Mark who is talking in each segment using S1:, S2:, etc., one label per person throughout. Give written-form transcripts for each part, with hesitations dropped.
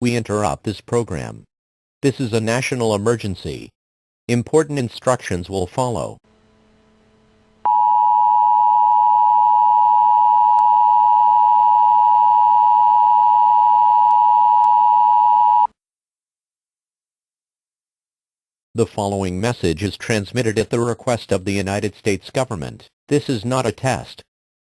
S1: we interrupt this program. This is a national emergency. Important instructions will follow. The following message is transmitted at the request of the United States government. This is not a test.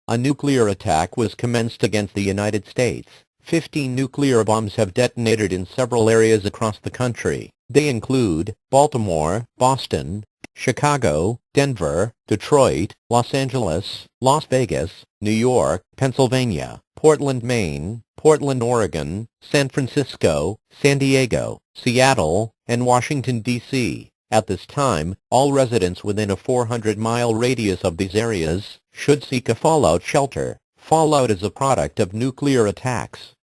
S1: A nuclear attack was commenced against the United States. 15 nuclear bombs have detonated in several areas across the country. They include Baltimore, Boston, Chicago, Denver, Detroit, Los Angeles, Las Vegas, New York, Pennsylvania, Portland, Maine, Portland, Oregon, San Francisco, San Diego, Seattle, and Washington, D.C. At this time, all residents within a 400-mile radius of these areas should seek a fallout shelter. Fallout is a product of nuclear attacks.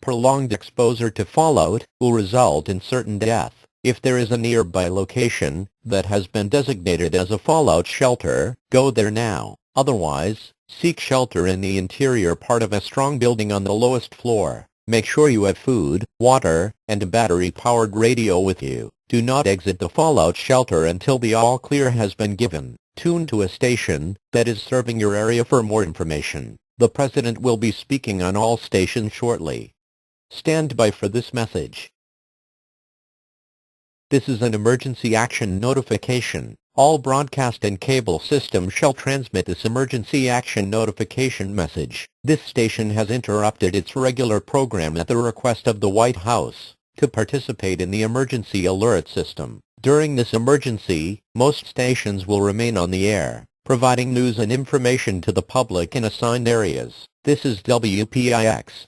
S1: Prolonged exposure to fallout will result in certain death. If there is a nearby location that has been designated as a fallout shelter, go there now. Otherwise, seek shelter in the interior part of a strong building on the lowest floor. Make sure you have food, water, and a battery-powered radio with you. Do not exit the fallout shelter until the all-clear has been given. Tune to a station that is serving your area for more information. The President will be speaking on all stations shortly. Stand by for this message. This is an emergency action notification. All broadcast and cable systems shall transmit this emergency action notification message. This station has interrupted its regular program at the request of the White House to participate in the emergency alert system. During this emergency, most stations will remain on the air, providing news and information to the public in assigned areas. This is WPIX.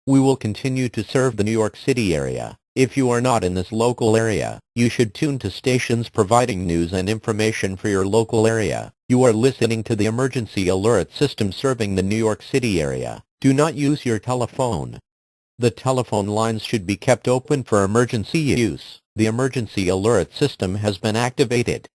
S1: We will continue to serve the New York City area. If you are not in this local area, you should tune to stations providing news and information for your local area. You are listening to the emergency alert system serving the New York City area. Do not use your telephone. The telephone lines should be kept open for emergency use. The emergency alert system has been activated.